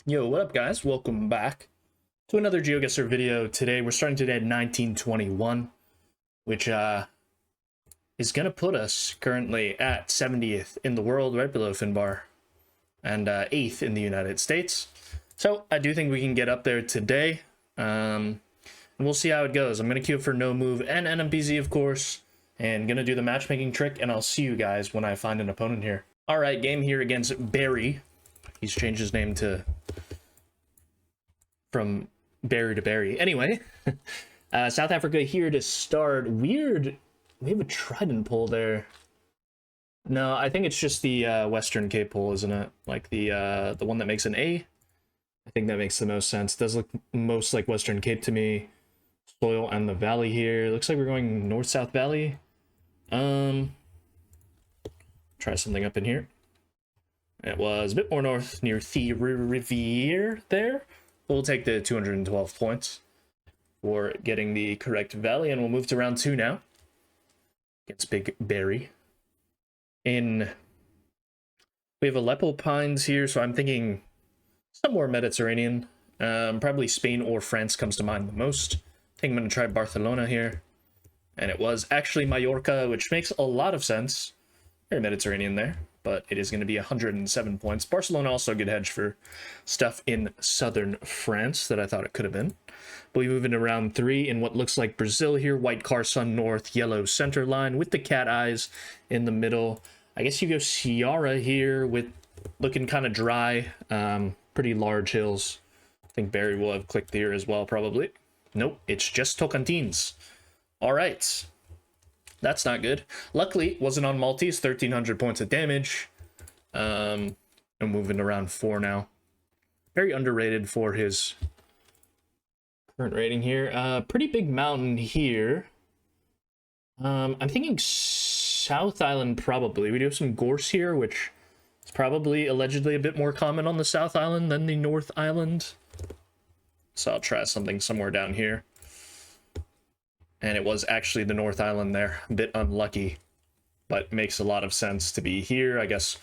Yo, what up guys? Welcome back to another GeoGuessr video. Today we're starting today at 1921, which is gonna put us currently at 70th in the world, right below Finbar, and 8th in the United States. So I do think we can get up there today, and we'll see how it goes. I'm gonna queue up for no move and NMPZ, of course, and gonna do the matchmaking trick, and I'll see you guys when I find an opponent here. All right, game here against Barry. He's changed his name from Barry to Barry. Anyway, South Africa here to start. Weird. We have a trident pole there. No, I think it's just the Western Cape pole, isn't it? Like the one that makes an A. I think that makes the most sense. It does look most like Western Cape to me. Soil and the valley here. Looks like we're going north-south valley. Try something up in here. It was a bit more north near the Riviere there. We'll take the 212 points for getting the correct valley, and we'll move to round 2 now against Big Barry. We have Aleppo Pines here, so I'm thinking somewhere Mediterranean. Probably Spain or France comes to mind the most. I think I'm going to try Barcelona here. And it was actually Mallorca, which makes a lot of sense. Very Mediterranean there, but it is going to be 107 points. Barcelona also a good hedge for stuff in southern France that I thought it could have been. But we move into round 3 in what looks like Brazil here. White Carson north, yellow center line with the cat eyes in the middle. I guess you go Ceará here with looking kind of dry. Pretty large hills. I think Barry will have clicked here as well, probably. Nope, it's just Tocantins. All right. That's not good. Luckily, wasn't on Maltese, 1,300 points of damage. I'm moving to round 4 now. Very underrated for his current rating here. Pretty big mountain here. I'm thinking South Island probably. We do have some gorse here, which is probably allegedly a bit more common on the South Island than the North Island. So I'll try something somewhere down here. And it was actually the North Island there. A bit unlucky, but makes a lot of sense to be here. I guess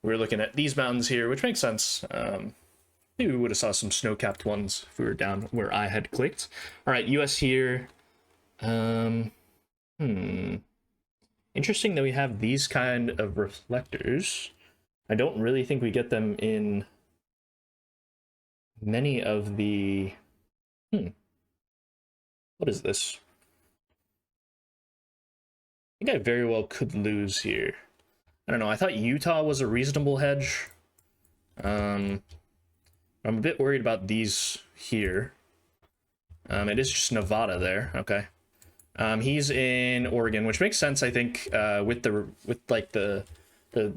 we're looking at these mountains here, which makes sense. Maybe we would have saw some snow-capped ones if we were down where I had clicked. All right, US here. Interesting that we have these kind of reflectors. I don't really think we get them in many of the... What is this? I think I very well could lose here. I don't know. I thought Utah was a reasonable hedge. I'm a bit worried about these here. It is just Nevada there. Okay. He's in Oregon, which makes sense, I think, with the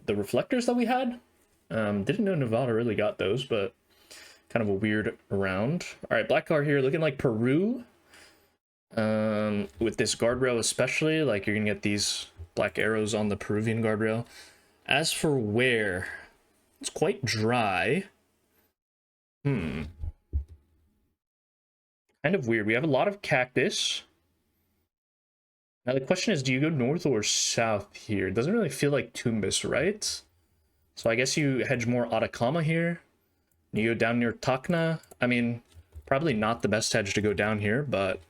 reflectors that we had. Didn't know Nevada really got those, but kind of a weird round. All right, black car here, looking like Peru. With this guardrail especially, like you're gonna get these black arrows on the Peruvian guardrail. As for where, it's quite dry. Kind of weird. We have a lot of cactus. Now the question is, do you go north or south here? It doesn't really feel like Tumbes, right? So I guess you hedge more Atacama here. You go down near Tacna. I mean, probably not the best hedge to go down here, but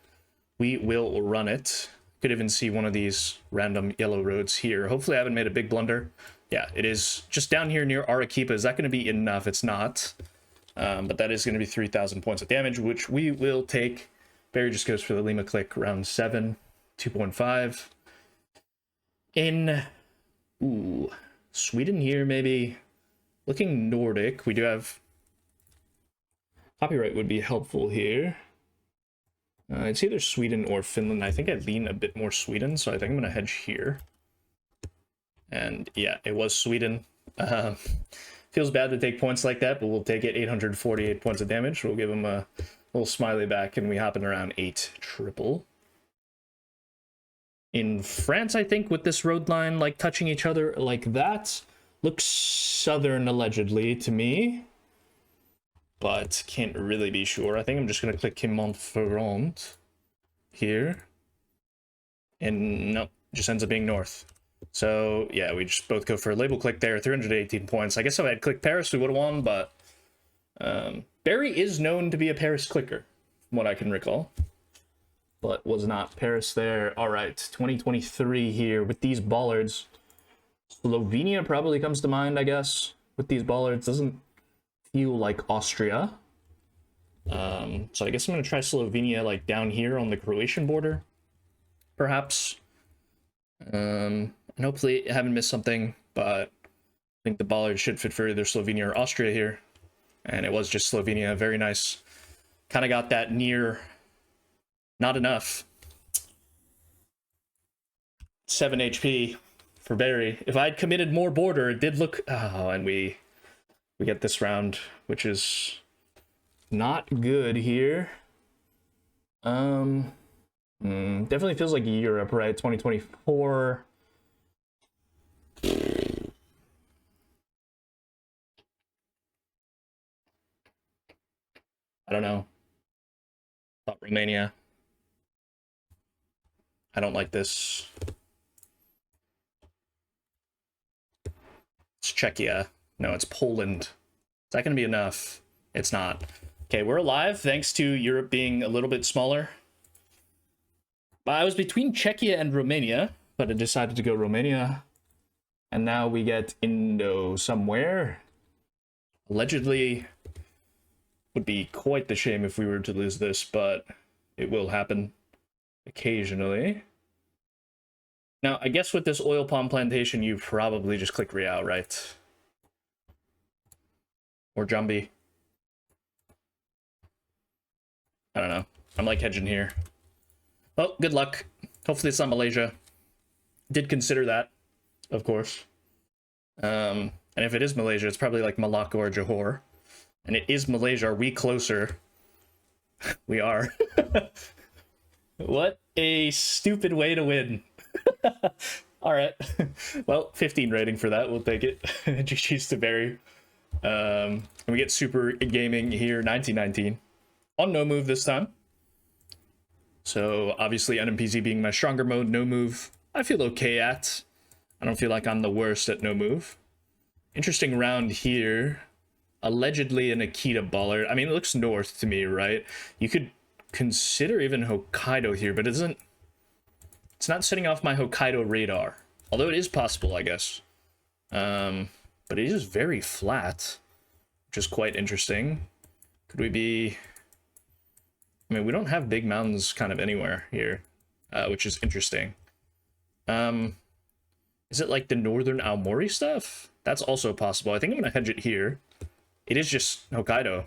we will run it. Could even see one of these random yellow roads here. Hopefully I haven't made a big blunder. Yeah, it is just down here near Arequipa. Is that going to be enough? It's not. But that is going to be 3,000 points of damage, which we will take. Barry just goes for the Lima click, round 7, 2.5. In Sweden here, maybe. Looking Nordic. We do have... Copyright would be helpful here. It's either Sweden or Finland. I think I lean a bit more Sweden, so I think I'm going to hedge here. And yeah, it was Sweden. Feels bad to take points like that, but we'll take it. 848 points of damage. We'll give him a little smiley back, and we hop in around 8 triple. In France, I think, with this road line like touching each other like that, looks southern allegedly to me. But can't really be sure. I think I'm just going to click Montferrand here. And no, just ends up being north. So yeah, we just both go for a label click there. 318 points. I guess if I had clicked Paris, we would have won, but Barry is known to be a Paris clicker, from what I can recall. But was not Paris there. All right, 2023 here with these bollards. Slovenia probably comes to mind, I guess, with these bollards. Doesn't feel like Austria. So I guess I'm going to try Slovenia, like, down here on the Croatian border, perhaps. And hopefully I haven't missed something, but I think the bollard should fit for either Slovenia or Austria here. And it was just Slovenia. Very nice. Kind of got that near... Not enough. 7 HP for Barry. If I'd committed more border, it did look... Oh, and we get this round, which is not good here. Definitely feels like Europe, right? 2024. I don't know. Thought Romania. I don't like this. It's Czechia. No, it's Poland. Is that going to be enough? It's not. Okay, we're alive thanks to Europe being a little bit smaller. But I was between Czechia and Romania, but I decided to go Romania. And now we get Indo somewhere. Allegedly, would be quite the shame if we were to lose this, but it will happen occasionally. Now, I guess with this oil palm plantation, you probably just click Real, right? Or Jambi. I don't know. I'm like hedging here. Well, good luck. Hopefully it's not Malaysia. Did consider that, of course. And if it is Malaysia, it's probably like Malacca or Johor. And it is Malaysia. Are we closer? We are. What a stupid way to win. All right. Well, 15 rating for that. We'll take it. GG's to Barry. And we get super gaming here, 1919. On no move this time. So obviously NMPZ being my stronger mode, no move, I feel okay at. I don't feel like I'm the worst at no move. Interesting round here. Allegedly an Akita baller. I mean, it looks north to me, right? You could consider even Hokkaido here, but it's not setting off my Hokkaido radar. Although it is possible, I guess. But it is very flat, which is quite interesting. Could we be... I mean, we don't have big mountains kind of anywhere here, which is interesting. Is it like the northern Aomori stuff? That's also possible. I think I'm going to hedge it here. It is just Hokkaido.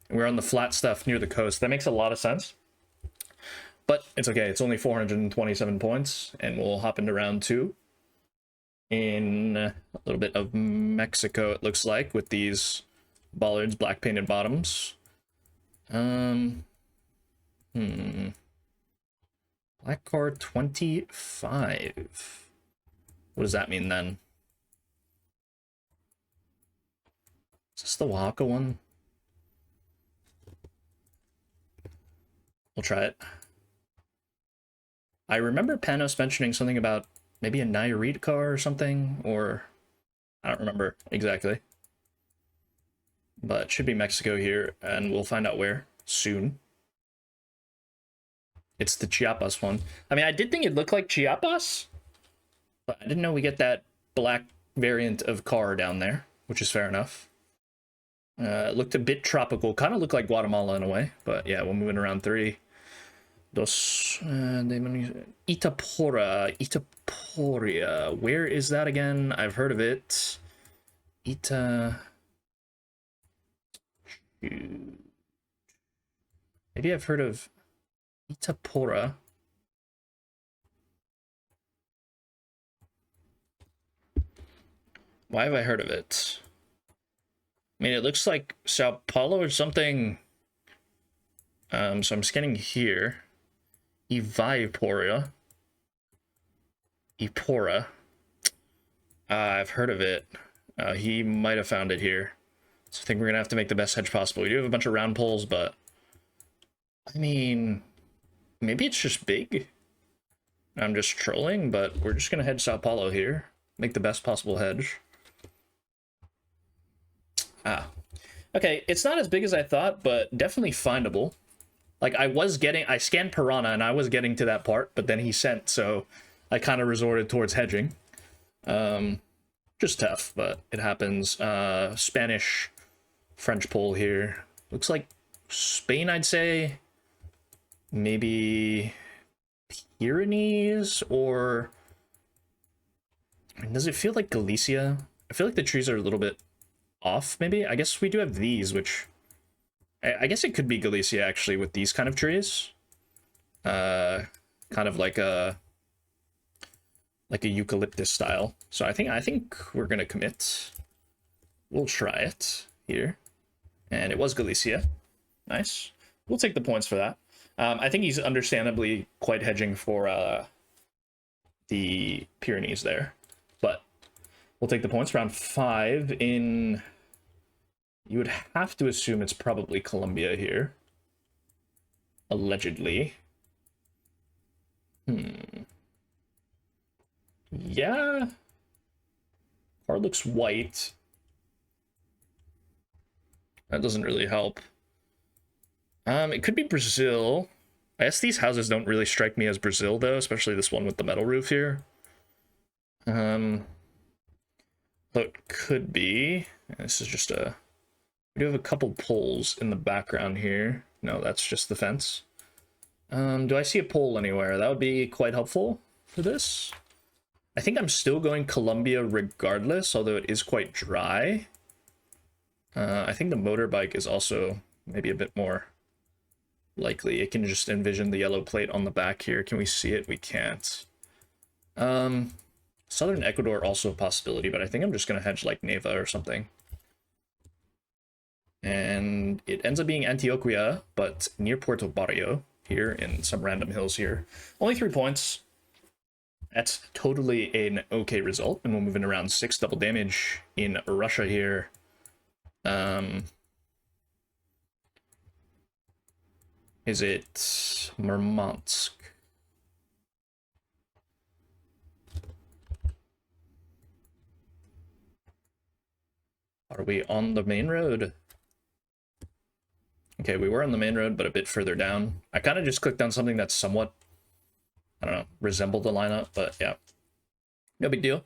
And we're on the flat stuff near the coast. That makes a lot of sense. But it's okay. It's only 427 points. And we'll hop into round 2. In a little bit of Mexico, it looks like, with these bollards, black painted bottoms. Black card 25. What does that mean then? Is this the Oaxaca one? We'll try it. I remember Panos mentioning something about maybe a Nayarit car or something, or I don't remember exactly. But it should be Mexico here, and we'll find out where soon. It's the Chiapas one. I mean, I did think it looked like Chiapas, but I didn't know we get that black variant of car down there, which is fair enough. It looked a bit tropical, kind of looked like Guatemala in a way, but yeah, we'll move in around 3. Itaporia. Where is that again? I've heard of it. Maybe I've heard of Itapora. Why have I heard of it? I mean, it looks like Sao Paulo or something. So I'm scanning here. Ipora. I've heard of it. He might have found it here. So I think we're going to have to make the best hedge possible. We do have a bunch of round poles, but... I mean... Maybe it's just big. I'm just trolling, but we're just going to hedge Sao Paulo here. Make the best possible hedge. Okay, it's not as big as I thought, but definitely findable. Like, I scanned Piranha, and I was getting to that part, but then he sent, so I kind of resorted towards hedging. Just tough, but it happens. Spanish, French pull here. Looks like Spain, I'd say. Maybe Pyrenees, or... Does it feel like Galicia? I feel like the trees are a little bit off, maybe? I guess we do have these, which... I guess it could be Galicia, actually, with these kind of trees. Kind of like a eucalyptus style. So I think we're gonna commit. We'll try it here. And it was Galicia. Nice. We'll take the points for that. I think he's understandably quite hedging for the Pyrenees there. But we'll take the points. Round 5 in... You would have to assume it's probably Colombia here. Allegedly. Yeah. Card looks white. That doesn't really help. It could be Brazil. I guess these houses don't really strike me as Brazil, though, especially this one with the metal roof here. But could be. This is just a... We do have a couple poles in the background here. No, that's just the fence. Do I see a pole anywhere? That would be quite helpful for this. I think I'm still going Colombia regardless, although it is quite dry. I think the motorbike is also maybe a bit more likely. It can just envision the yellow plate on the back here. Can we see it? We can't. Southern Ecuador also a possibility, but I think I'm just going to hedge like Neva or something. And it ends up being Antioquia, but near Puerto Barrio, here in some random hills here. Only 3 points. That's totally an okay result, and we'll move in around 6 double damage in Russia here. Is it Murmansk? Are we on the main road? Okay, we were on the main road, but a bit further down. I kind of just clicked on something that's somewhat, I don't know, resembled the lineup, but yeah. No big deal.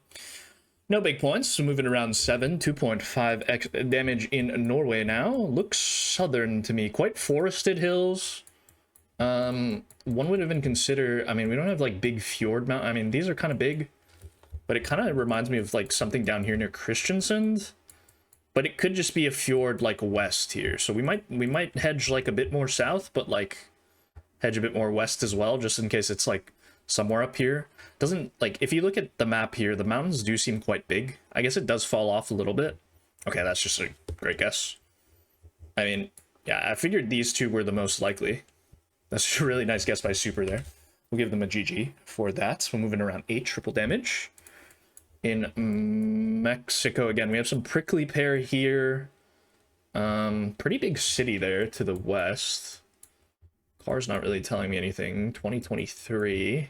No big points, so moving around 7, 2.5 damage in Norway now. Looks southern to me, quite forested hills. One would even consider, I mean, we don't have like big fjord mountain. I mean, these are kind of big, but it kind of reminds me of like something down here near Kristiansand. But it could just be a fjord like west here. So we might hedge like a bit more south, but like hedge a bit more west as well, just in case it's like somewhere up here. Doesn't, like, if you look at the map here, the mountains do seem quite big. I guess it does fall off a little bit. Okay, that's just a great guess. I mean, yeah, I figured these two were the most likely. That's a really nice guess by Super there. We'll give them a GG for that. We're moving around 8 triple damage. In Mexico, again, we have some prickly pear here. Pretty big city there to the west. Car's not really telling me anything. 2023.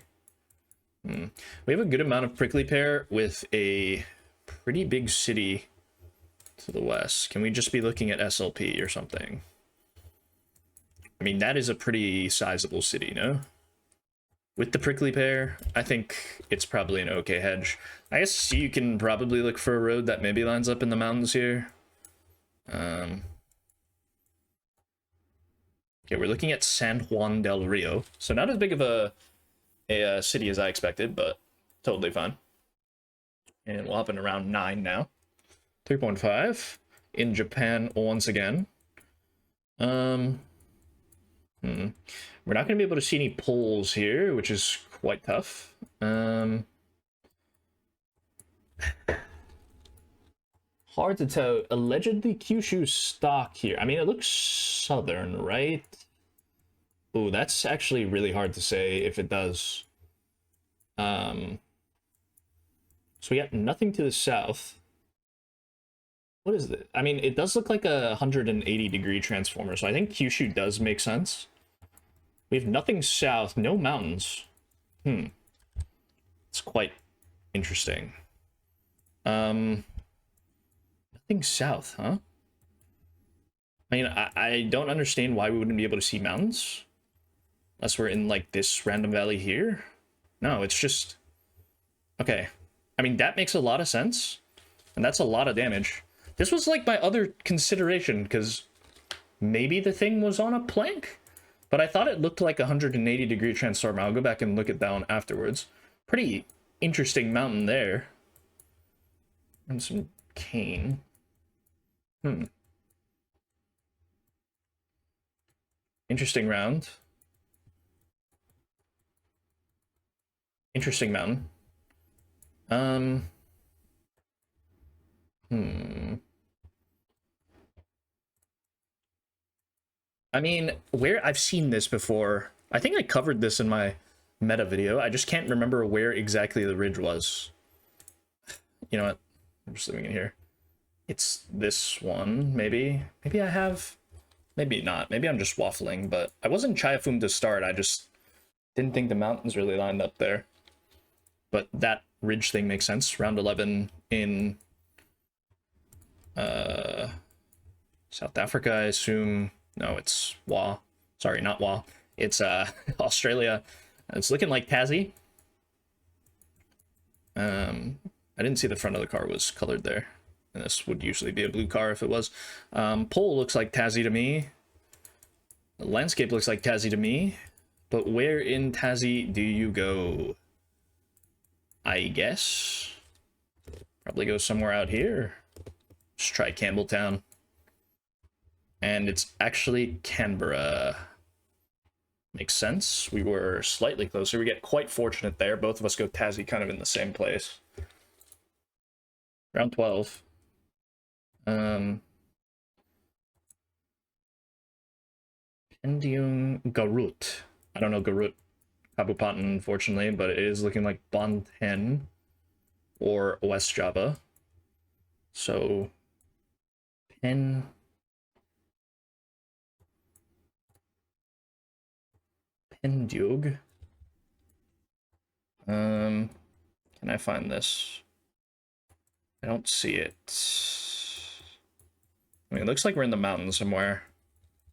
We have a good amount of prickly pear with a pretty big city to the west. Can we just be looking at SLP or something? I mean, that is a pretty sizable city, no? With the prickly pear, I think it's probably an okay hedge. I guess you can probably look for a road that maybe lines up in the mountains here. Okay, we're looking at San Juan del Rio. So not as big of a city as I expected, but totally fine. And we'll hop in around 9 now. 3.5 in Japan once again. We're not going to be able to see any poles here, which is quite tough. Hard to tell. Allegedly Kyushu stock here. I mean, it looks southern, right? Oh, that's actually really hard to say if it does. So we got nothing to the south. What is it? I mean, it does look like a 180-degree transformer, so I think Kyushu does make sense. We have nothing south, no mountains. It's quite interesting. Nothing south, huh? I mean, I don't understand why we wouldn't be able to see mountains. Unless we're in, like, this random valley here. No, it's just... Okay. I mean, that makes a lot of sense. And that's a lot of damage. This was, like, my other consideration, because maybe the thing was on a plank? But I thought it looked like a 180-degree transform. I'll go back and look at that one afterwards. Pretty interesting mountain there. And some cane. Interesting round. Interesting mountain. I mean, where I've seen this before. I think I covered this in my meta video. I just can't remember where exactly the ridge was. You know what? I'm just leaving it here. It's this one, maybe. Maybe I have. Maybe not. Maybe I'm just waffling, but I wasn't Chiafum to start. I just didn't think the mountains really lined up there. But that ridge thing makes sense. Round 11 in South Africa, I assume. No, it's Wa. Sorry, not Wa. It's Australia. It's looking like Tassie. I didn't see the front of the car was colored there. And this would usually be a blue car if it was. Pole looks like Tassie to me. The landscape looks like Tassie to me. But where in Tassie do you go? I guess. Probably go somewhere out here. Just try Campbelltown. And it's actually Canberra. Makes sense. We were slightly closer. We get quite fortunate there. Both of us go Tassie kind of in the same place. Round 12. Pendium Garut. I don't know Garut Kabupaten, unfortunately, but it is looking like Banten or West Java. So Pendiug. Can I find this? I don't see it. I mean, it looks like we're in the mountains somewhere,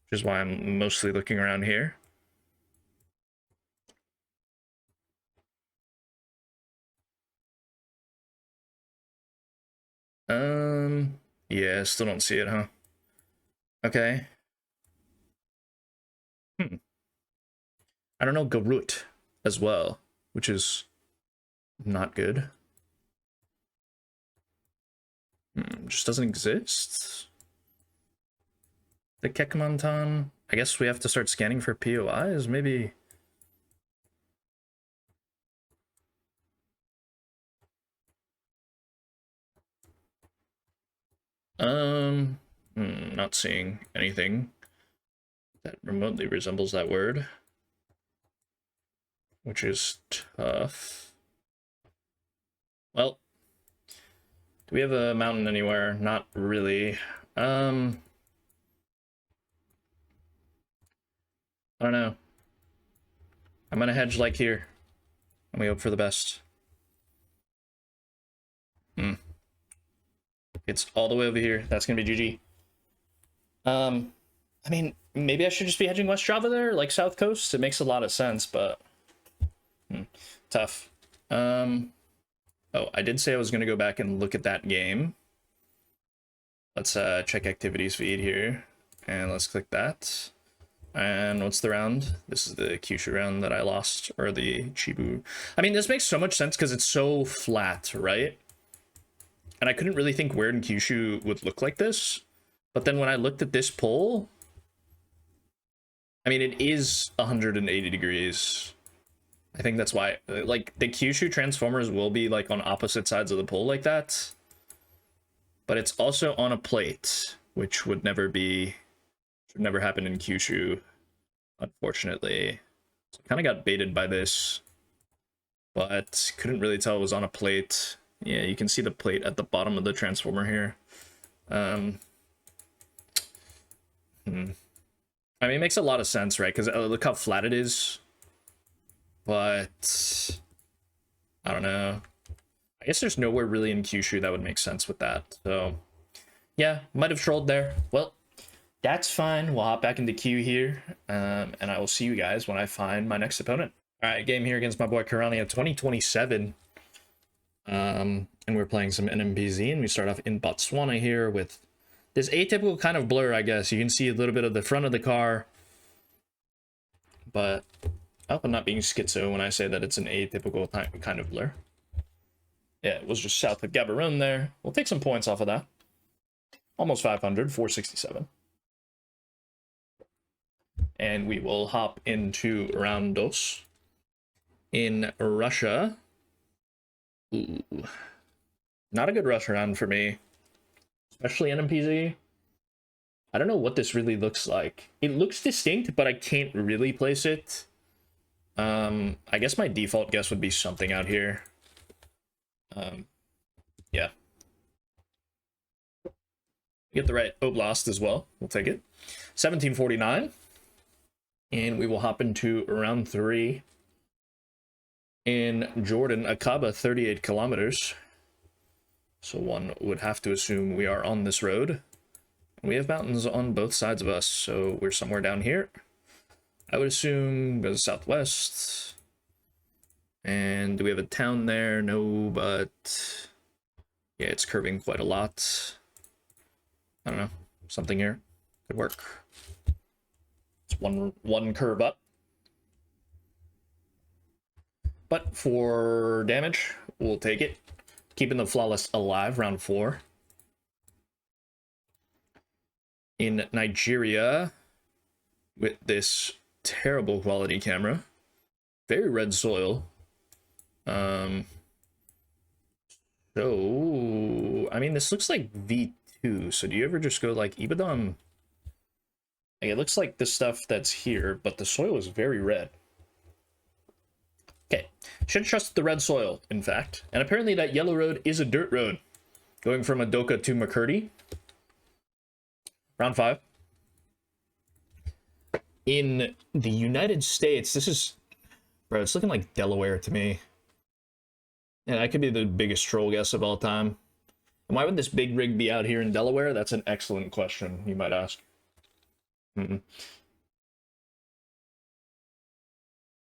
which is why I'm mostly looking around here. Yeah, still don't see it, huh? Okay. I don't know Garut as well, which is not good. Just doesn't exist. The Kekmantan. I guess we have to start scanning for POIs, maybe. Not seeing anything that remotely resembles that word, which is tough. Well, do we have a mountain anywhere? Not really. I don't know. I'm gonna hedge like here, and we hope for the best. It's all the way over here. That's gonna be GG. I mean, maybe I should just be hedging West Java there, like South Coast. It makes a lot of sense, but tough. Oh, I did say I was gonna go back and look at that game. Let's check activities feed here, and let's click that. And what's the round? This is the Kyushu round that I lost, or the Chibu. I mean, this makes so much sense because it's so flat, right? And I couldn't really think where in Kyushu would look like this. But then when I looked at this pole, I mean, it is 180 degrees. I think that's why, like, the Kyushu transformers will be, like, on opposite sides of the pole like that. But it's also on a plate, which would never be, should never happen in Kyushu, unfortunately. So I kind of got baited by this, but couldn't really tell it was on a plate. Yeah, you can see the plate at the bottom of the transformer here. I mean, it makes a lot of sense, right? Because look how flat it is. But I don't know. I guess there's nowhere really in Kyushu that would make sense with that. So yeah, might have trolled there. Well, That's fine. We'll hop back into queue here, and I will see you guys when I find my next opponent. All right, game here against my boy Kirania 2027. And we're playing some NMPZ, and we start off in Botswana here with this atypical kind of blur, I guess. You can see a little bit of the front of the car, but I hope I'm not being schizo when I say that it's an atypical kind of blur. Yeah, it was just south of Gaborone there. We'll take some points off of that. Almost 500, 467. And we will hop into round dos. In Russia. Ooh. Not a good rush round for me. Especially NMPZ. I don't know what this really looks like. It looks distinct, but I can't really place it. I guess my default guess would be something out here. Yeah. Get the right oblast as well. We'll take it. 1749. And we will hop into round 3. In Jordan, Aqaba, 38 kilometers. So one would have to assume we are on this road. We have mountains on both sides of us, so we're somewhere down here. I would assume goes southwest. And do we have a town there? No, but yeah, it's curving quite a lot. I don't know, something here could work. It's one curve up. But for damage, we'll take it. Keeping the flawless alive, round 4. In Nigeria, with this terrible quality camera. Very red soil. So, I mean, this looks like V2. So do you ever just go like Ibadan? Like, it looks like the stuff that's here, but the soil is very red. Okay, should trust the red soil, in fact. And apparently that yellow road is a dirt road. Going from Adoka to McCurdy. Round 5. In the United States, this is... Bro, it's looking like Delaware to me. And that could be the biggest troll guess of all time. And why would this big rig be out here in Delaware? That's an excellent question, you might ask.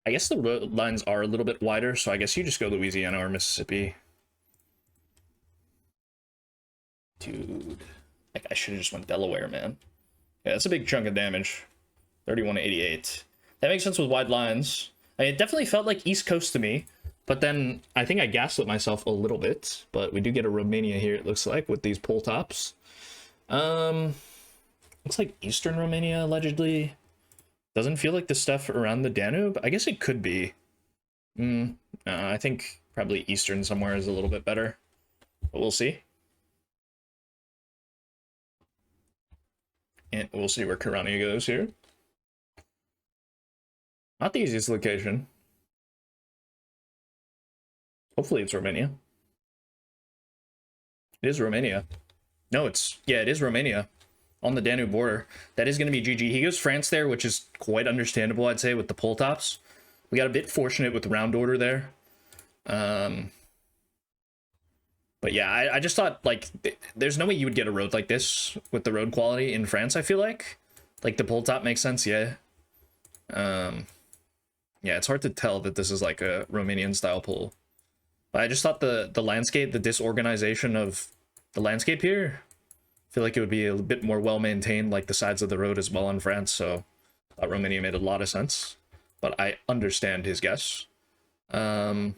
I guess the road lines are a little bit wider, so I guess you just go Louisiana or Mississippi. Dude, like I should have just went Delaware, man. Yeah, that's a big chunk of damage. 31 to 88. That makes sense with wide lines. I mean, it definitely felt like East Coast to me, but then I think I gaslit myself a little bit. But we do get a Romania here, it looks like, with these pole tops. Looks like Eastern Romania, allegedly. Doesn't feel like the stuff around the Danube. I guess it could be. I think probably Eastern somewhere is a little bit better. But we'll see. And we'll see where Kirania goes here. Not the easiest location. Hopefully it's Romania. It is Romania. No, yeah, it is Romania. On the Danube border. That is going to be GG. He goes France there, which is quite understandable, I'd say, with the pole tops. We got a bit fortunate with the round order there. But yeah, I just thought, like, there's no way you would get a road like this with the road quality in France, I feel like. Like, the pole top makes sense, yeah. Yeah, it's hard to tell that this is, like, a Romanian-style pole. But I just thought the landscape, the disorganization of the landscape here... I feel like it would be a bit more well-maintained, like the sides of the road as well in France, so I thought Romania made a lot of sense. But I understand his guess. And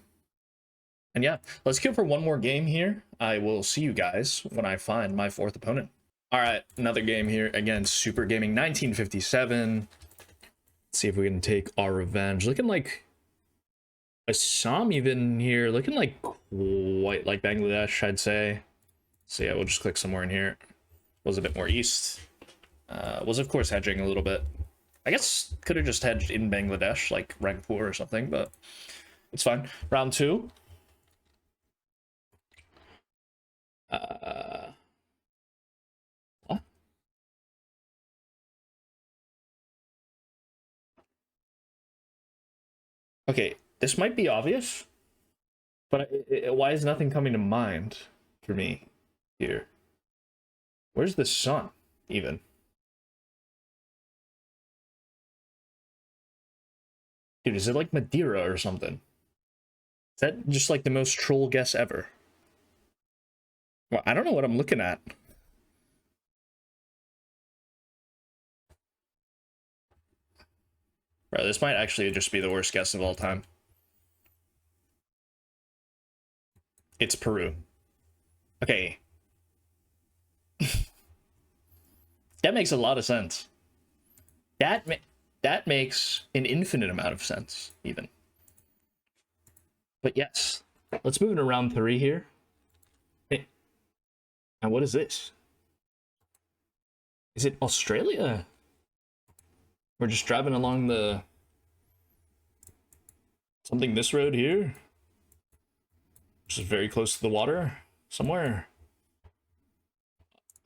yeah, let's queue for one more game here. I will see you guys when I find my 4th opponent. All right, another game here against Supergaming 1957. Let's see if we can take our revenge. Looking like Assam even here, looking like quite like Bangladesh, I'd say. So yeah, we'll just click somewhere in here. Was a bit more east. Was of course hedging a little bit. I guess could have just hedged in Bangladesh, like Rangpur or something, but it's fine. Round 2. What? Okay, this might be obvious, but why is nothing coming to mind for me here? Where's the sun, even? Dude, is it like Madeira or something? Is that just like the most troll guess ever? Well, I don't know what I'm looking at. Bro, this might actually just be the worst guess of all time. It's Peru. Okay. That makes a lot of sense. That makes an infinite amount of sense, even. But yes, let's move into round 3 here. And what is this? Is it Australia? We're just driving along the... something this road here? Which is very close to the water, somewhere.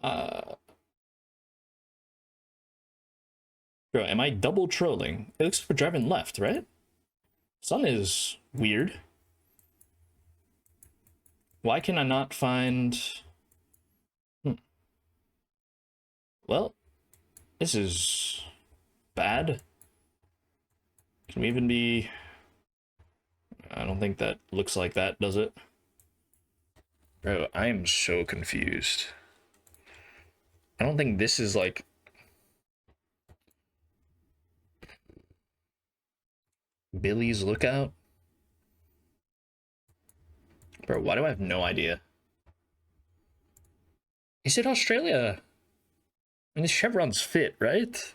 Bro, am I double trolling? It looks like we're driving left, right? Sun is weird. Why can I not find... Well, this is bad. Can we even be... I don't think that looks like that, does it? Bro, I am so confused. I don't think this is like... Billy's Lookout? Bro, why do I have no idea? Is it Australia? I mean, the chevrons fit, right?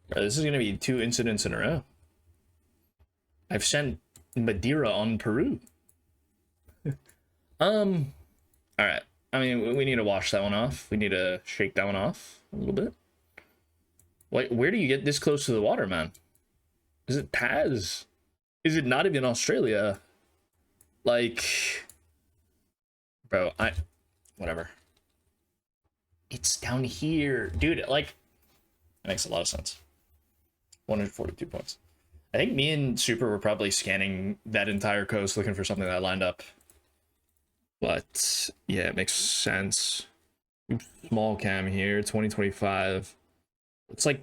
Bro, this is gonna be 2 incidents in a row. I've sent Madeira on Peru. Alright. I mean, we need to wash that one off. We need to shake that one off a little bit. Wait, where do you get this close to the water, man? Is it Taz? Is it not even Australia? Like... Bro, whatever. It's down here. Dude, like... That makes a lot of sense. 142 points. I think me and Super were probably scanning that entire coast looking for something that lined up. But, yeah, it makes sense. Small cam here, 2025. It's like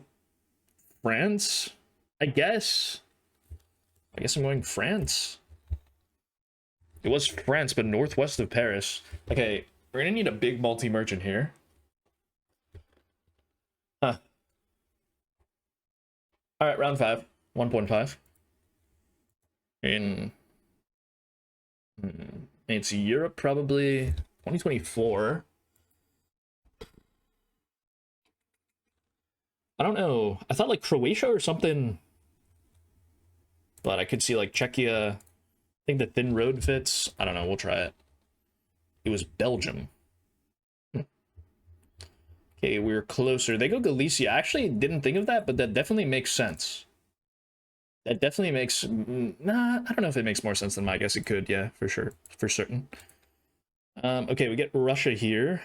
France, I guess. I guess I'm going France. It was France, but northwest of Paris. Okay, we're gonna need a big multi-merchant here. Huh. Alright, round 5. 1.5. It's Europe, probably. 2024. I don't know. I thought like Croatia or something. But I could see like Czechia. I think the thin road fits. I don't know. We'll try it. It was Belgium. Okay, we're closer. They go Galicia. I actually didn't think of that, but that definitely makes sense. That definitely makes... Nah, I don't know if it makes more sense than my guess. It could, yeah, for sure. For certain. Okay, we get Russia here.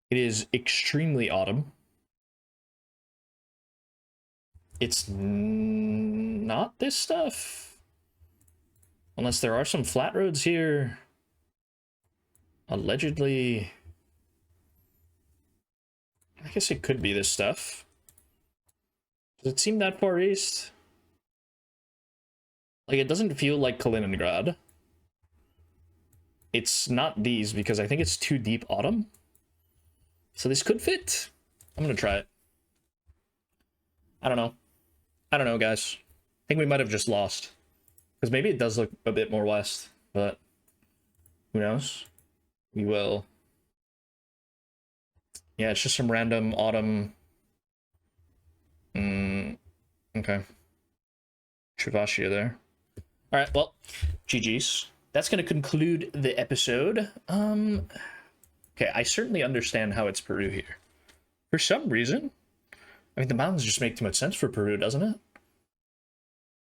It is extremely autumn. It's not this stuff. Unless there are some flat roads here. Allegedly. I guess it could be this stuff. Does it seem that far east? Like, it doesn't feel like Kaliningrad. It's not these because I think it's too deep autumn. So this could fit. I'm gonna try it. I don't know. I don't know, guys. I think we might have just lost. Because maybe it does look a bit more west, but who knows? We will. Yeah, it's just some random autumn. Okay. Chuvashia there. Alright, well, GG's. That's going to conclude the episode. Okay, I certainly understand how it's Peru here. For some reason, I mean, the mountains just make too much sense for Peru, doesn't it?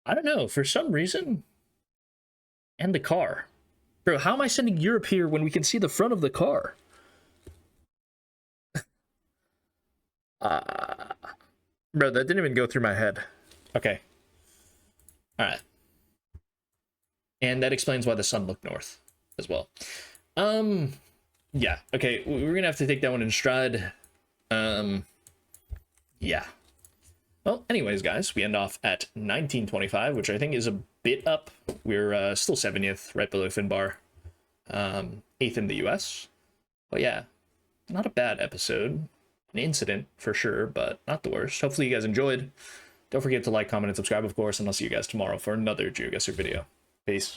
I don't know, for some reason. And the car. Bro, how am I sending Europe here when we can see the front of the car? Bro, that didn't even go through my head. Okay. Alright. And that explains why the sun looked north as well. Yeah, okay, we're gonna have to take that one in stride. Yeah. Well, anyways, guys, we end off at 1925, which I think is a bit up. We're still 70th, right below Finbar. 8th in the US. But yeah, not a bad episode. An incident for sure, but not the worst. Hopefully you guys enjoyed. Don't forget to like, comment, and subscribe, of course, and I'll see you guys tomorrow for another GeoGuessr video. Peace.